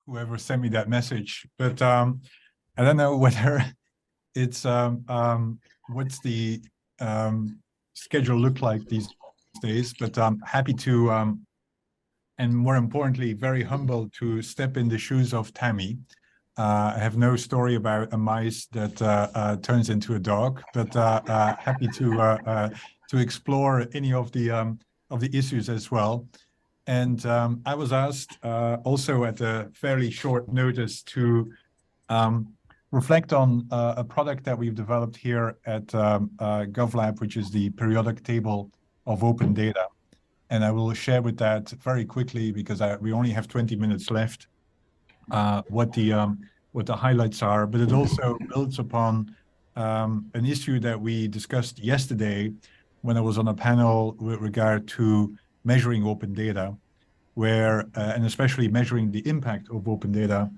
whoever sent me that message, but I don't know whether it's what's the schedule look like these days, but I'm happy to and more importantly, very humble to step in the shoes of Tammy. I have no story about a mice that turns into a dog, but happy to explore any of the issues as well. And I was asked also at a fairly short notice to reflect on a product that we've developed here at GovLab, which is the periodic table of open data. And I will share with that very quickly because we only have 20 minutes left, what the highlights are. But it also builds upon an issue that we discussed yesterday when I was on a panel with regard to measuring open data, where and especially measuring the impact of open data,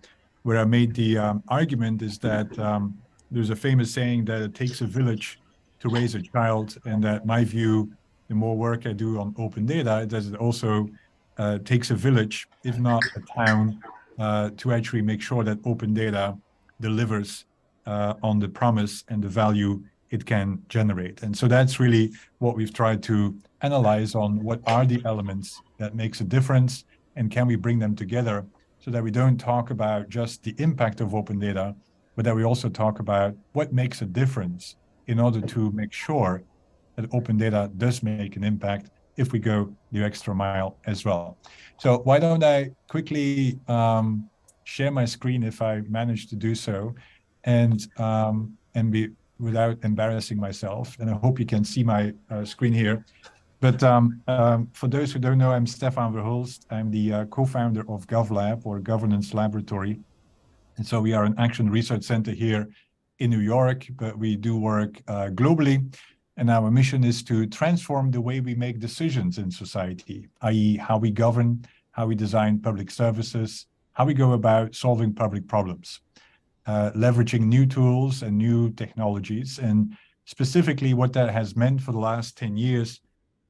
where I made the argument is that there's a famous saying that it takes a village to raise a child, and that my view, the more work I do on open data, it also takes a village, if not a town, to actually make sure that open data delivers on the promise and the value it can generate. And so that's really what we've tried to analyze on what are the elements that makes a difference, and can we bring them together so that we don't talk about just the impact of open data, but that we also talk about what makes a difference in order to make sure that open data does make an impact if we go the extra mile as well. So why don't I quickly share my screen if I manage to do so, and be without embarrassing myself. And I hope you can see my screen here. But for those who don't know, I'm Stefaan Verhulst. I'm the co-founder of GovLab, or Governance Laboratory. And so we are an action research center here in New York, but we do work globally. And our mission is to transform the way we make decisions in society, i.e. how we govern, how we design public services, how we go about solving public problems, leveraging new tools and new technologies. And specifically what that has meant for the last 10 years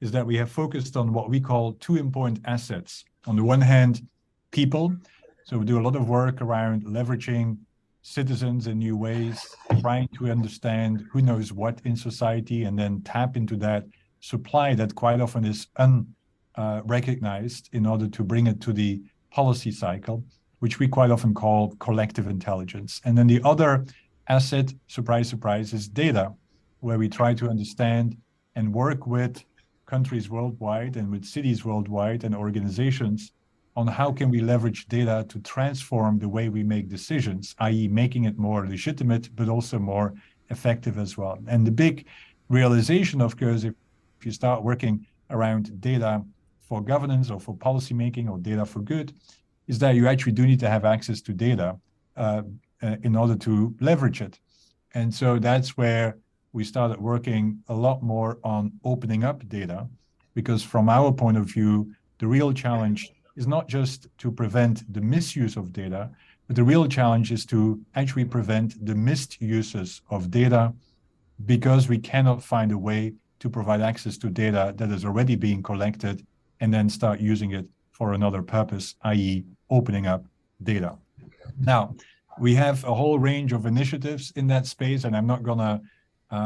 is that we have focused on what we call two important assets. On the one hand, people. So we do a lot of work around leveraging citizens in new ways, trying to understand who knows what in society, and then tap into that supply that quite often is unrecognized in order to bring it to the policy cycle, which we quite often call collective intelligence. And then the other asset, surprise, surprise, is data, where we try to understand and work with countries worldwide and with cities worldwide and organizations on how can we leverage data to transform the way we make decisions, i.e. making it more legitimate, but also more effective as well. And the big realization, of course, if you start working around data for governance or for policy making or data for good, is that you actually do need to have access to data in order to leverage it. And so that's where we started working a lot more on opening up data, because from our point of view, the real challenge is not just to prevent the misuse of data, but the real challenge is to actually prevent the misuses of data, because we cannot find a way to provide access to data that is already being collected and then start using it for another purpose, i.e. opening up data. Now, we have a whole range of initiatives in that space, and I'm not gonna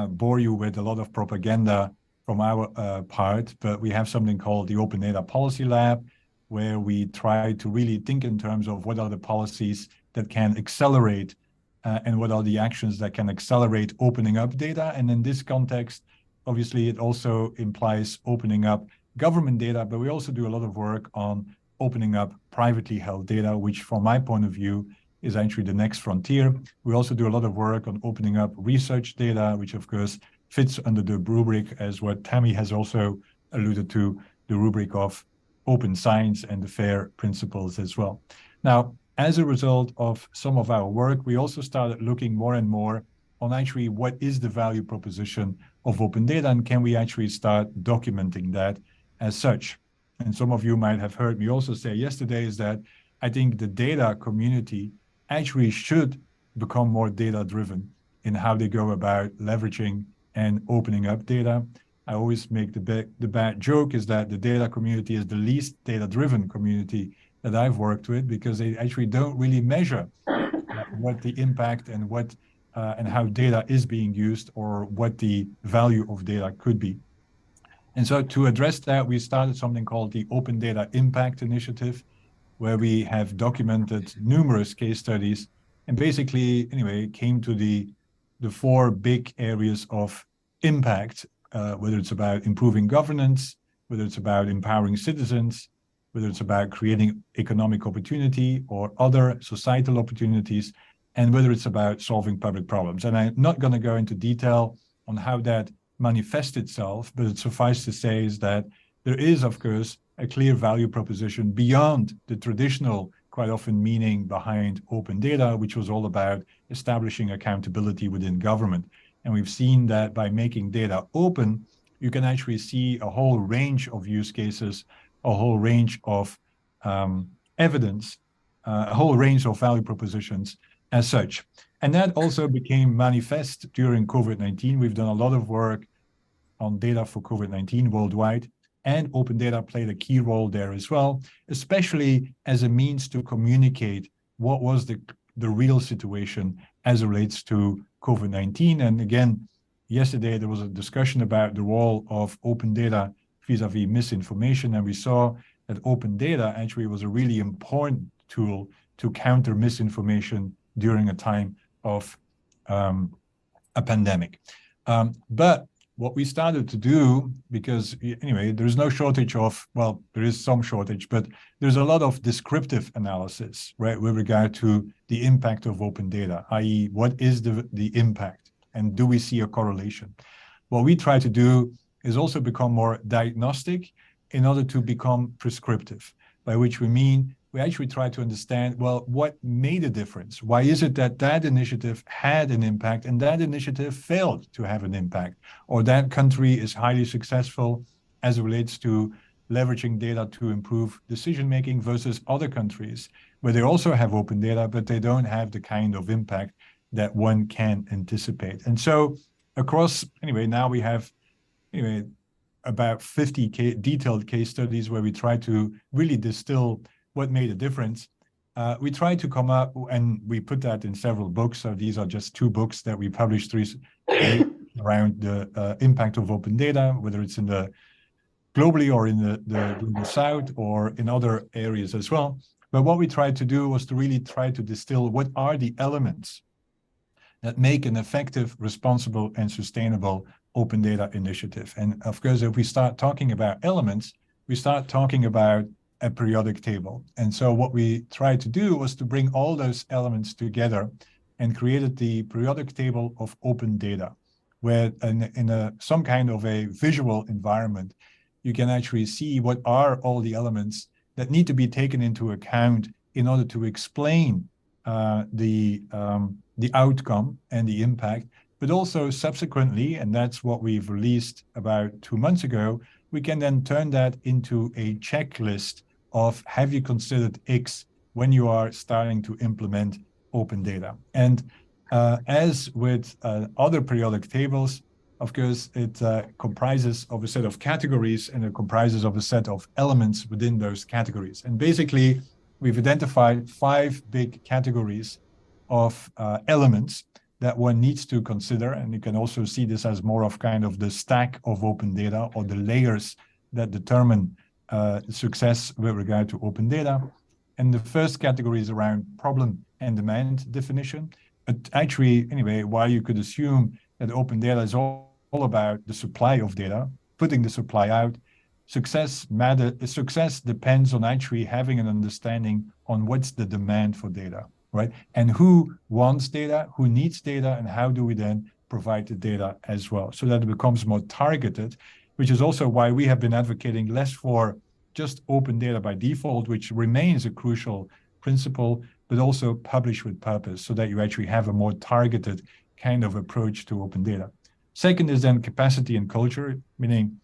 bore you with a lot of propaganda from our part, but we have something called the Open Data Policy Lab, where we try to really think in terms of what are the policies that can accelerate and what are the actions that can accelerate opening up data. And in this context, obviously, it also implies opening up government data, but we also do a lot of work on opening up privately held data, which from my point of view is actually the next frontier. We also do a lot of work on opening up research data, which of course fits under the rubric, as what Tammy has also alluded to, the rubric of open science and the FAIR principles as well. Now, as a result of some of our work, we also started looking more and more on actually what is the value proposition of open data, and can we actually start documenting that as such. And some of you might have heard me also say yesterday is that I think the data community actually should become more data-driven in how they go about leveraging and opening up data. I always make the bad joke is that the data community is the least data-driven community that I've worked with, because they actually don't really measure what the impact and what and how data is being used, or what the value of data could be. And so to address that, we started something called the Open Data Impact Initiative, where we have documented numerous case studies and basically, anyway, came to the four big areas of impact, whether it's about improving governance, whether it's about empowering citizens, whether it's about creating economic opportunity or other societal opportunities, and whether it's about solving public problems. And I'm not going to go into detail on how that manifests itself, but it suffices to say is that there is, of course, a clear value proposition beyond the traditional, quite often meaning behind open data, which was all about establishing accountability within government. And we've seen that by making data open, you can actually see a whole range of use cases, a whole range of evidence, a whole range of value propositions as such. And that also became manifest during COVID-19. We've done a lot of work on data for COVID-19 worldwide, and open data played a key role there as well, especially as a means to communicate what was the real situation as it relates to COVID-19. And again, yesterday there was a discussion about the role of open data vis-a-vis misinformation, and we saw that open data actually was a really important tool to counter misinformation during a time of a pandemic. But what we started to do, because anyway, there's no shortage of, well, there is some shortage, but there's a lot of descriptive analysis, right, with regard to the impact of open data, i.e. what is the impact, and do we see a correlation? What we try to do is also become more diagnostic in order to become prescriptive, by which we mean we actually try to understand, well, what made a difference? Why is it that that initiative had an impact and that initiative failed to have an impact? Or that country is highly successful as it relates to leveraging data to improve decision-making versus other countries where they also have open data, but they don't have the kind of impact that one can anticipate. And so across, anyway, now we have, anyway, about 50 detailed case studies where we try to really distill what made a difference. We tried to come up, and we put that in several books. So these are just 2 books that we published around the impact of open data, whether it's in the globally or in the South or in other areas as well. But what we tried to do was to really try to distill what are the elements that make an effective, responsible, and sustainable open data initiative. And of course, if we start talking about elements, we start talking about a periodic table. And so what we tried to do was to bring all those elements together and created the periodic table of open data, where in some kind of a visual environment, you can actually see what are all the elements that need to be taken into account in order to explain the outcome and the impact, but also subsequently, and that's what we've released about 2 months ago, we can then turn that into a checklist of have you considered X when you are starting to implement open data. And as with other periodic tables, of course, it comprises of a set of categories, and it comprises of a set of elements within those categories. And basically, we've identified 5 big categories of elements that one needs to consider. And you can also see this as more of kind of the stack of open data, or the layers that determine success with regard to open data. And the first category is around problem and demand definition. But actually, anyway, while you could assume that open data is all about the supply of data, putting the supply out, success depends on actually having an understanding on what's the demand for data, right? And who wants data, who needs data, and how do we then provide the data as well, so that it becomes more targeted, which is also why we have been advocating less for just open data by default, which remains a crucial principle, but also publish with purpose, so that you actually have a more targeted kind of approach to open data. Second is then capacity and culture, meaning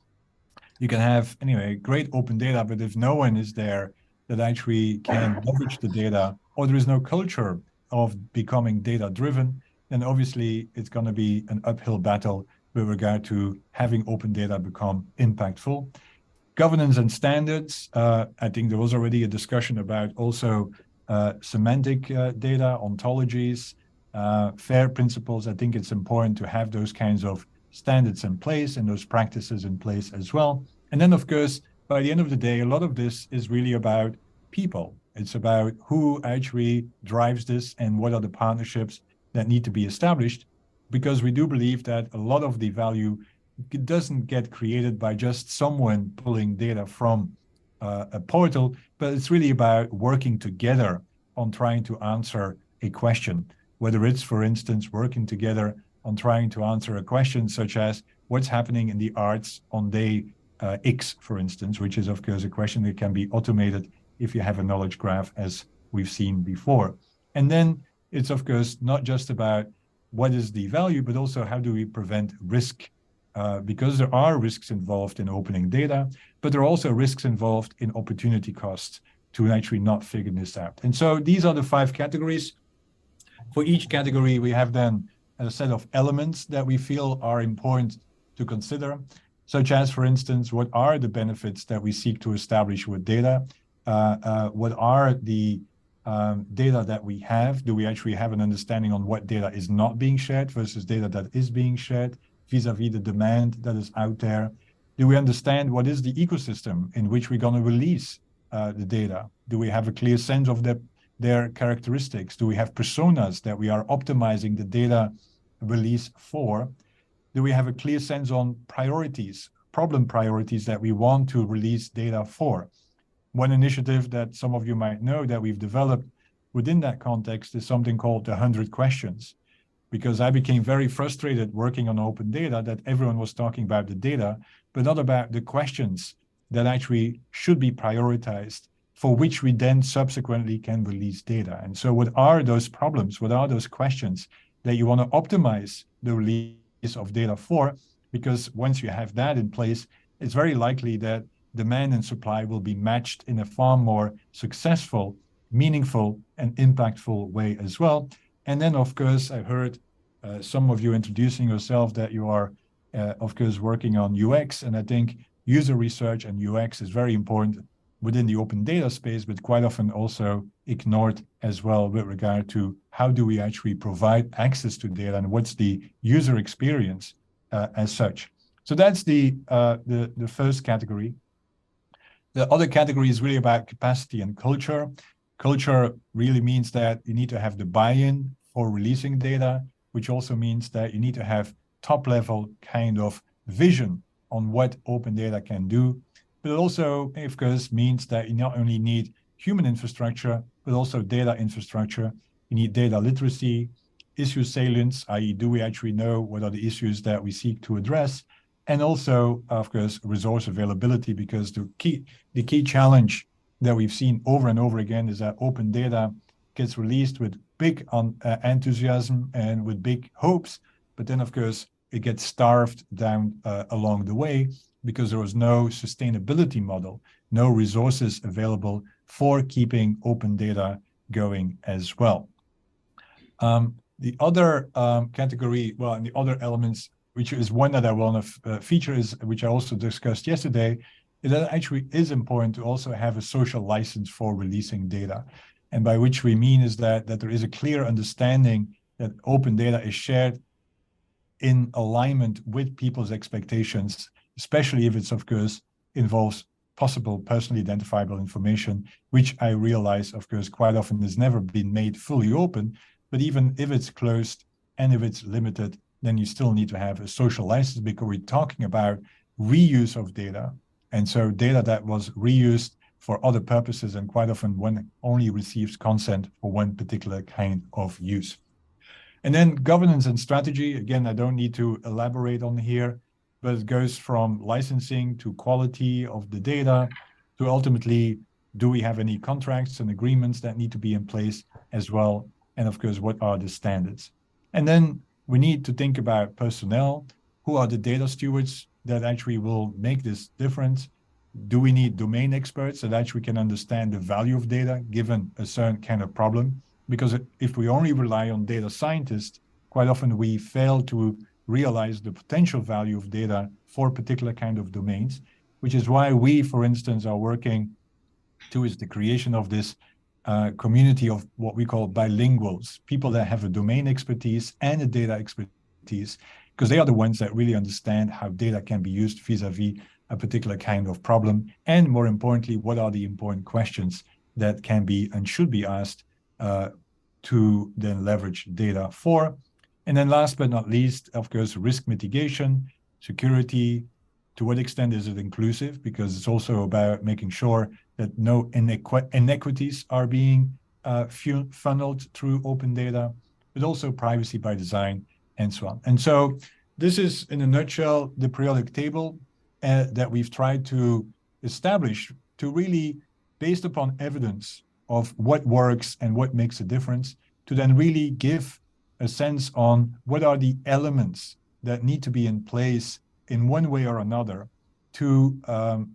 you can have, anyway, great open data, but if no one is there that actually can leverage the data, or there is no culture of becoming data-driven, then obviously it's going to be an uphill battle with regard to having open data become impactful. Governance and standards. I think there was already a discussion about also semantic data, ontologies, FAIR principles. I think it's important to have those kinds of standards in place and those practices in place as well. And then, of course, by the end of the day, a lot of this is really about people. It's about who actually drives this and what are the partnerships that need to be established, because we do believe that a lot of the value doesn't get created by just someone pulling data from a portal, but it's really about working together on trying to answer a question, whether it's, for instance, working together on trying to answer a question such as what's happening in the arts on day X, for instance, which is, of course, a question that can be automated if you have a knowledge graph, as we've seen before. And then it's, of course, not just about what is the value, but also how do we prevent risk, because there are risks involved in opening data, but there are also risks involved in opportunity costs to actually not figure this out. And so these are the 5 categories. For each category, we have then a set of elements that we feel are important to consider, such as, for instance, what are the benefits that we seek to establish with data? What are the data that we have? Do we actually have an understanding on what data is not being shared versus data that is being shared vis-a-vis the demand that is out there? Do we understand what is the ecosystem in which we're going to release the data? Do we have a clear sense of their characteristics? Do we have personas that we are optimizing the data release for? Do we have a clear sense on priorities, problem priorities that we want to release data for? One initiative that some of you might know that we've developed within that context is something called the 100 questions, because I became very frustrated working on open data that everyone was talking about the data, but not about the questions that actually should be prioritized, for which we then subsequently can release data. And so what are those problems? What are those questions that you want to optimize the release of data for? Because once you have that in place, it's very likely that demand and supply will be matched in a far more successful, meaningful, and impactful way as well. And then, of course, I heard some of you introducing yourself that you are, of course, working on UX. And I think user research and UX is very important within the open data space, but quite often also ignored as well with regard to how do we actually provide access to data and what's the user experience as such. So that's the first category. The other category is really about capacity and culture. Culture really means that you need to have the buy-in for releasing data, which also means that you need to have top-level kind of vision on what open data can do. But it also, of course, means that you not only need human infrastructure, but also data infrastructure. You need data literacy, issue salience, i.e. do we actually know what are the issues that we seek to address? And also, of course, resource availability, because the key challenge that we've seen over and over again is that open data gets released with big enthusiasm and with big hopes, but then, of course, it gets starved down along the way because there was no sustainability model, no resources available for keeping open data going as well. The other category, well, and the other elements, which is one that I want to feature, is which I also discussed yesterday, is that it actually is important to also have a social license for releasing data. And by which we mean is that there is a clear understanding that open data is shared in alignment with people's expectations, especially if it's, of course, involves possible personally identifiable information, which I realize, of course, quite often has never been made fully open. But even if it's closed and if it's limited, then you still need to have a social license, because we're talking about reuse of data. And so data that was reused for other purposes, and quite often one only receives consent for one particular kind of use. And then governance and strategy, again, I don't need to elaborate on here, but it goes from licensing to quality of the data to ultimately, do we have any contracts and agreements that need to be in place as well? And of course, what are the standards? And then we need to think about personnel. Who are the data stewards that actually will make this difference? Do we need domain experts that actually can understand the value of data given a certain kind of problem? Because if we only rely on data scientists, quite often we fail to realize the potential value of data for particular kind of domains. which is why we, for instance, are working towards the creation of this community of what we call bilinguals, people that have a domain expertise and a data expertise, because they are the ones that really understand how data can be used vis-a-vis a particular kind of problem, and more importantly, what are the important questions that can be and should be asked to then leverage data for. And then last but not least, of course, risk mitigation, security. To what extent is it inclusive? Because it's also about making sure that no inequities are being funneled through open data, but also privacy by design and so on. And so this is, in a nutshell, the periodic table that we've tried to establish to really, based upon evidence of what works and what makes a difference, to then really give a sense on what are the elements that need to be in place in one way or another to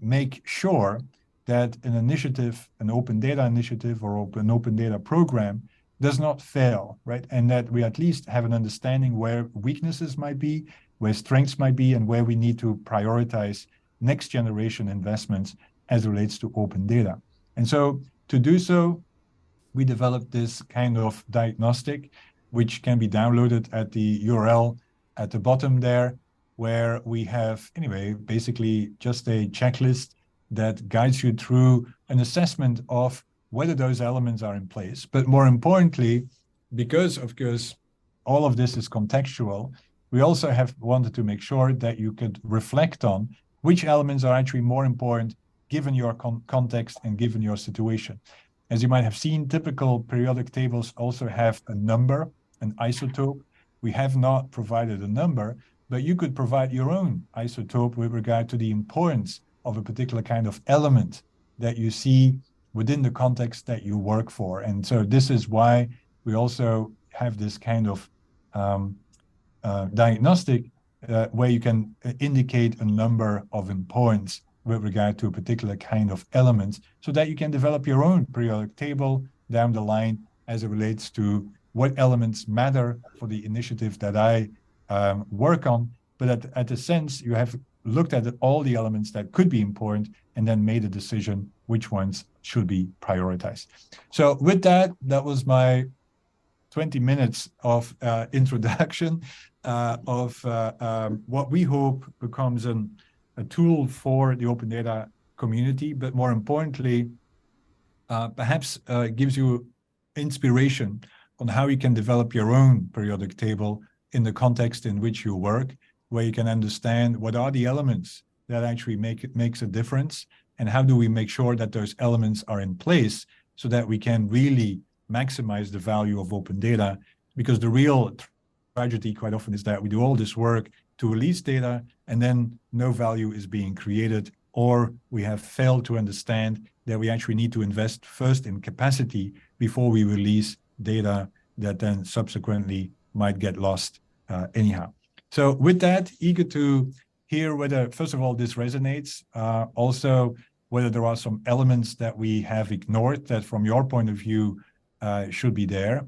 make sure that an initiative, an open data initiative or an open data program does not fail, right? And that we at least have an understanding where weaknesses might be, where strengths might be, and where we need to prioritize next generation investments as it relates to open data. And so to do so, we developed this kind of diagnostic, which can be downloaded at the URL at the bottom there, where we have, anyway, basically just a checklist that guides you through an assessment of whether those elements are in place. But more importantly, because of course, all of this is contextual, we also have wanted to make sure that you could reflect on which elements are actually more important given your context and given your situation. As you might have seen, typical periodic tables also have a number, an isotope. We have not provided a number, but you could provide your own isotope with regard to the importance of a particular kind of element that you see within the context that you work for. And so this is why we also have this kind of diagnostic where you can indicate a number of importance with regard to a particular kind of element, so that you can develop your own periodic table down the line as it relates to what elements matter for the initiative that I work on. But at the sense, you have looked at all the elements that could be important and then made a decision which ones should be prioritized. So with that, that was my 20 minutes of introduction of what we hope becomes a tool for the open data community, but more importantly, perhaps gives you inspiration on how you can develop your own periodic table in the context in which you work, where you can understand what are the elements that actually makes a difference, and how do we make sure that those elements are in place so that we can really maximize the value of open data. Because the real tragedy quite often is that we do all this work to release data and then no value is being created, or we have failed to understand that we actually need to invest first in capacity before we release data that then subsequently might get lost anyhow. So with that, eager to hear whether, first of all, this resonates, also whether there are some elements that we have ignored that from your point of view should be there.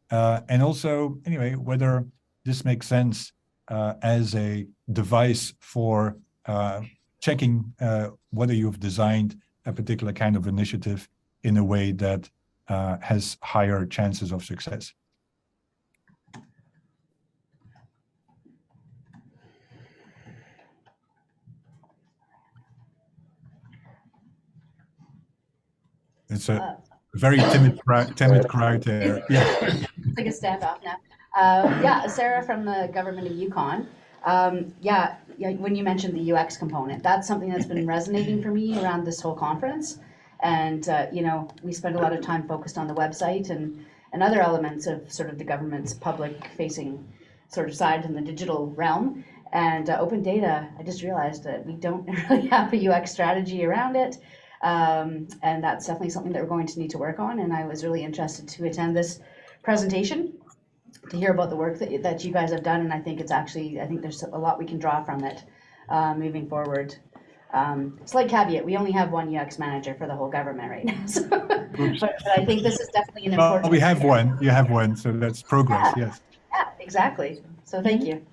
And also, anyway, whether this makes sense as a device for checking whether you've designed a particular kind of initiative in a way that has higher chances of success. It's a very timid crowd there. Yeah. It's like a standoff now. Yeah, Sarah from the government of Yukon. Yeah, when you mentioned the UX component, that's something that's been resonating for me around this whole conference. And, you know, we spend a lot of time focused on the website and other elements of sort of the government's public-facing sort of side in the digital realm. And open data, I just realized that we don't really have a UX strategy around it. And that's definitely something that we're going to need to work on. And I was really interested to attend this presentation to hear about the work that you guys have done. And I think it's actually, I think there's a lot we can draw from it moving forward. Slight caveat, we only have one UX manager for the whole government right now. So, but I think this is definitely an important. Well, we have one, you have one, so that's progress, yeah, yes. Yeah, exactly. So thank you.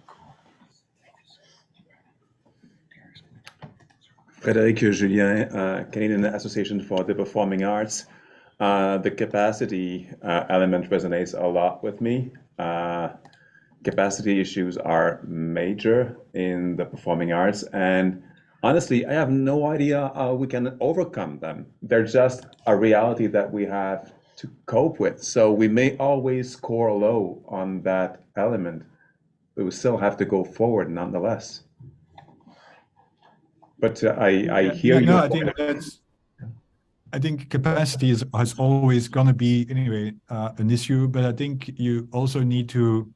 Frédéric Julien, Canadian Association for the Performing Arts. The capacity element resonates a lot with me. Capacity issues are major in the performing arts, and honestly, I have no idea how we can overcome them. They're just a reality that we have to cope with. So we may always score low on that element, but we still have to go forward nonetheless. But I hear no, your I think I think capacity has always going to be anyway an issue, but I think you also need to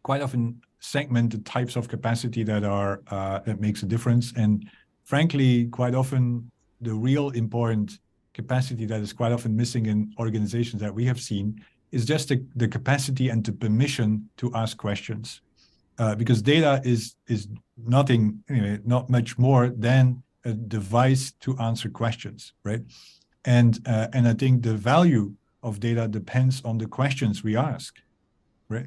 quite often segment the types of capacity that are that makes a difference. And frankly, quite often the real important capacity that is quite often missing in organizations that we have seen is just the capacity and the permission to ask questions. Because data is nothing, anyway, not much more than a device to answer questions, right? And I think the value of data depends on the questions we ask, right?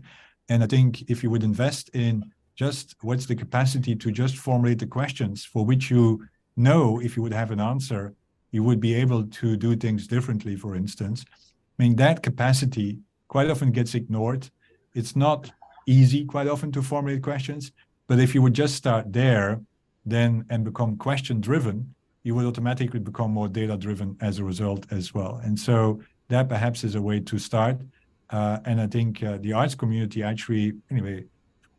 And I think if you would invest in just what's the capacity to just formulate the questions for which you know if you would have an answer, you would be able to do things differently, for instance. I mean, that capacity quite often gets ignored. It's not easy quite often to formulate questions, but if you would just start there, then and become question driven, you would automatically become more data driven as a result as well. And so that perhaps is a way to start. And I think the arts community actually, anyway,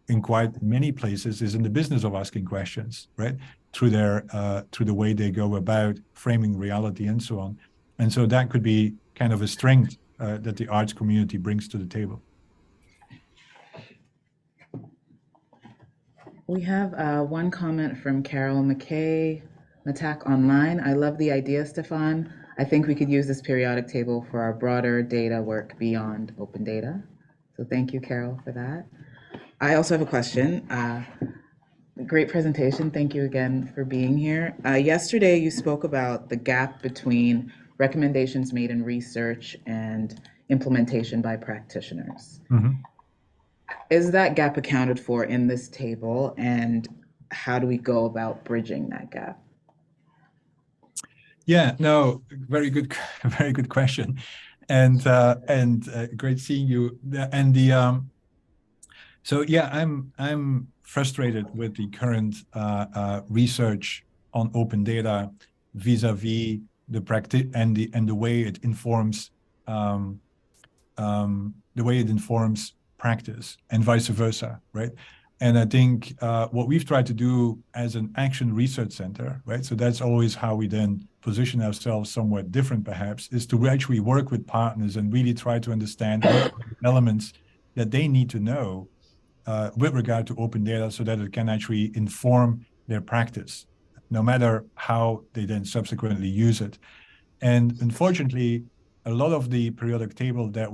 in quite many places is in the business of asking questions, right? Through the way they go about framing reality and so on. And so that could be kind of a strength that the arts community brings to the table. We have one comment from Carol McKay, Matak Online. I love the idea, Stefaan. I think we could use this periodic table for our broader data work beyond open data. So thank you, Carol, for that. I also have a question. Great presentation. Thank you again for being here. Yesterday, you spoke about the gap between recommendations made in research and implementation by practitioners. Mm-hmm. Is that gap accounted for in this table, and how do we go about bridging that gap? Yeah, no, very good question, and great seeing you. And the so yeah, I'm frustrated with the current research on open data vis-a-vis the practice and the way it informs practice and vice versa, right? And I think what we've tried to do as an action research center, right? So that's always how we then position ourselves somewhat different, perhaps, is to actually work with partners and really try to understand what elements that they need to know with regard to open data so that it can actually inform their practice, no matter how they then subsequently use it. And unfortunately, a lot of the periodic table that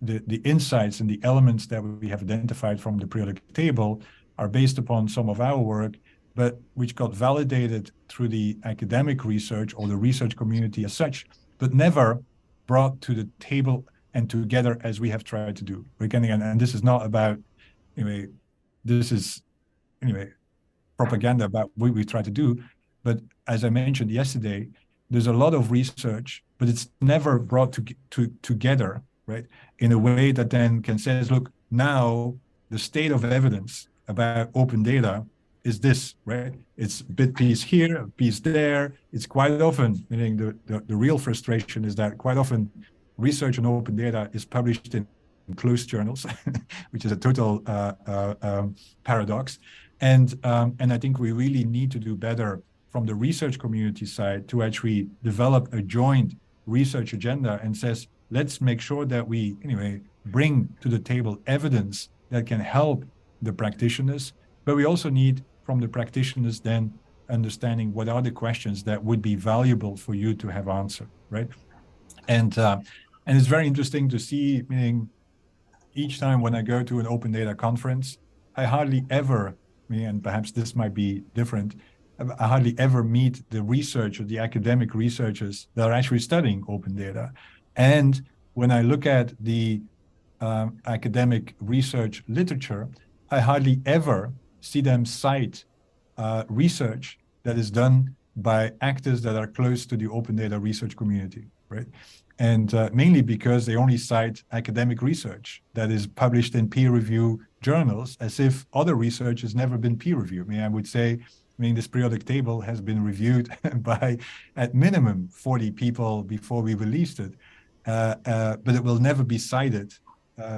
the insights and the elements that we have identified from the periodic table are based upon some of our work, but which got validated through the academic research or the research community as such, but never brought to the table and together as we have tried to do. And this is not about, anyway, this is, anyway, propaganda about what we try to do. But as I mentioned yesterday, there's a lot of research, but it's never brought together, right, in a way that then can say, look, now the state of evidence about open data is this, right? It's a bit piece here, a piece there. It's quite often, meaning the real frustration is that quite often research on open data is published in closed journals, which is a total paradox. And I think we really need to do better from the research community side to actually develop a joint research agenda and says, let's make sure that we, anyway, bring to the table evidence that can help the practitioners, but we also need from the practitioners then understanding what are the questions that would be valuable for you to have answered, right? And it's very interesting to see, meaning each time when I go to an open data conference, I hardly ever, and perhaps this might be different, I hardly ever meet the researcher, the academic researchers that are actually studying open data. And when I look at the academic research literature, I hardly ever see them cite research that is done by actors that are close to the open data research community, right? And mainly because they only cite academic research that is published in peer review journals, as if other research has never been peer reviewed. I mean, I would say, I mean, this periodic table has been reviewed by, at minimum, 40 people before we released it, but it will never be cited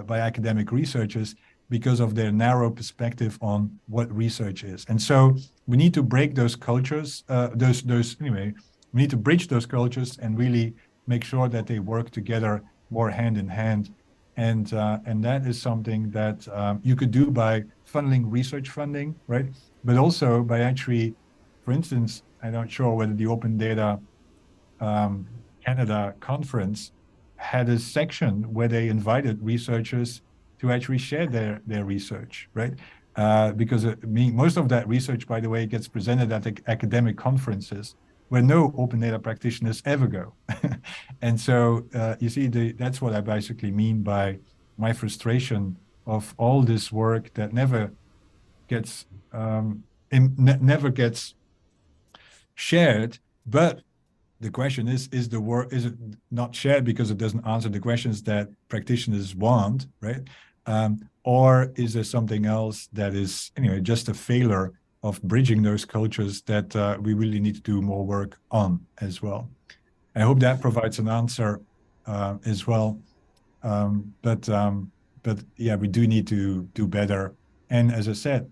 by academic researchers because of their narrow perspective on what research is. And so we need to break those cultures, anyway, we need to bridge those cultures and really make sure that they work together more hand in hand. And that is something that you could do by funneling research funding, right? But also by actually, for instance, I'm not sure whether the Open Data Canada conference had a section where they invited researchers to actually share their research, right? Because most of that research, by the way, gets presented at academic conferences where no open data practitioners ever go. And so you see, that's what I basically mean by my frustration of all this work that never gets never gets shared. But the question is the work, is it not shared because it doesn't answer the questions that practitioners want, right? Or is there something else that is, anyway, just a failure of bridging those cultures that we really need to do more work on as well? I hope that provides an answer as well. But yeah, we do need to do better. And as I said,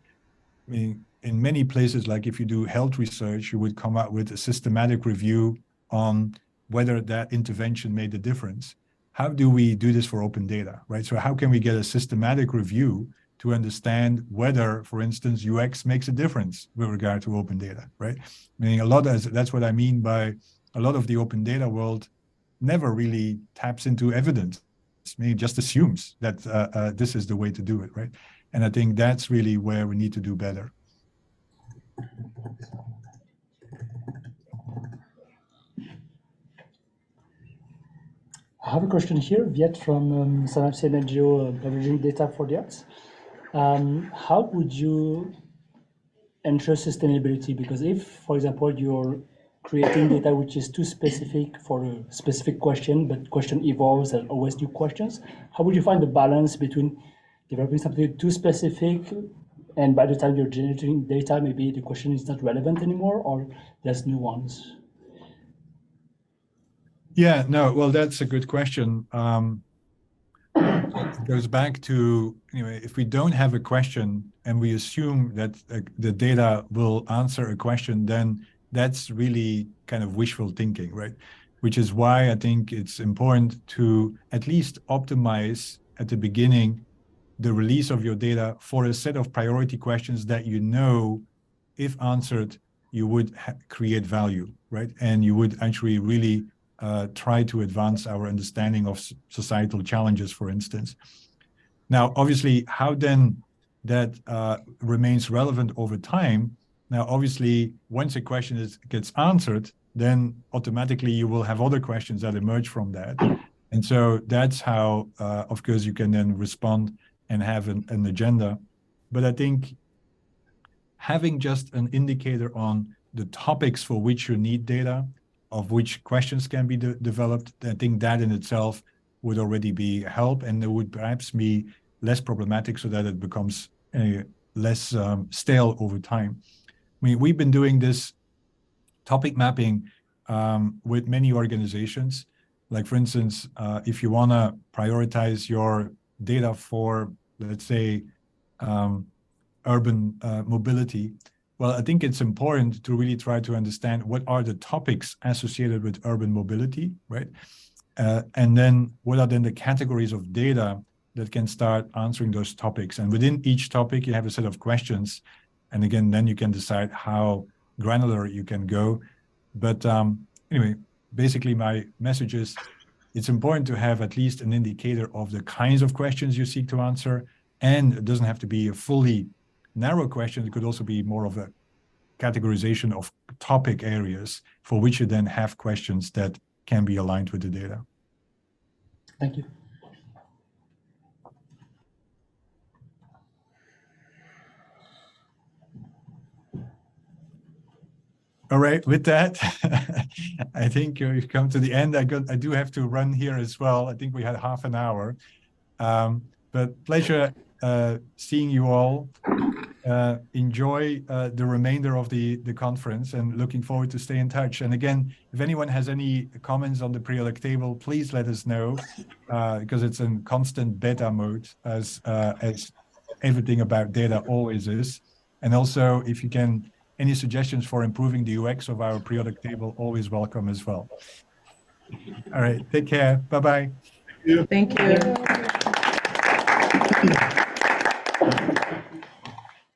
I mean, in many places, like if you do health research, you would come out with a systematic review on whether that intervention made a difference. How do we do this for open data, right? So how can we get a systematic review to understand whether, for instance, UX makes a difference with regard to open data, right? Meaning that's what I mean by a lot of the open data world never really taps into evidence. I mean, it just assumes that this is the way to do it, right? And I think that's really where we need to do better. I have a question here, Viet from Synapse NGO, leveraging data for the arts. How would you ensure sustainability? Because if, for example, you're creating data which is too specific for a specific question, but question evolves and always new questions, how would you find the balance between developing something too specific and by the time you're generating data, maybe the question is not relevant anymore, or there's new ones? Yeah, no, well, that's a good question. It goes back to, anyway, if we don't have a question and we assume that the data will answer a question, then that's really kind of wishful thinking, right? Which is why I think it's important to at least optimize at the beginning the release of your data for a set of priority questions that you know, if answered, you would create value, right? And you would actually really try to advance our understanding of societal challenges, for instance. Now, obviously, how then that remains relevant over time. Now, obviously, once a question gets answered, then automatically you will have other questions that emerge from that. And so that's how, of course, you can then respond and have an agenda. But I think having just an indicator on the topics for which you need data, of which questions can be developed, I think that in itself would already be help, and it would perhaps be less problematic so that it becomes less stale over time. I mean, we've been doing this topic mapping with many organizations. Like, for instance, if you want to prioritize your data for, let's say, urban mobility, well, I think it's important to really try to understand what are the topics associated with urban mobility, right? And then what are then the categories of data that can start answering those topics. And within each topic, you have a set of questions. And again, then you can decide how granular you can go. But anyway, basically my message is it's important to have at least an indicator of the kinds of questions you seek to answer. And it doesn't have to be a fully narrow question. It could also be more of a categorization of topic areas for which you then have questions that can be aligned with the data. Thank you. All right, with that, I think we've come to the end. I do have to run here as well. I think we had half an hour. But pleasure seeing you all. Enjoy the remainder of the conference and looking forward to stay in touch. And again, if anyone has any comments on the periodic table, please let us know because it's in constant beta mode as everything about data always is. And also, if you can, any suggestions for improving the UX of our periodic table, always welcome as well. All right, take care. Bye-bye. Thank you.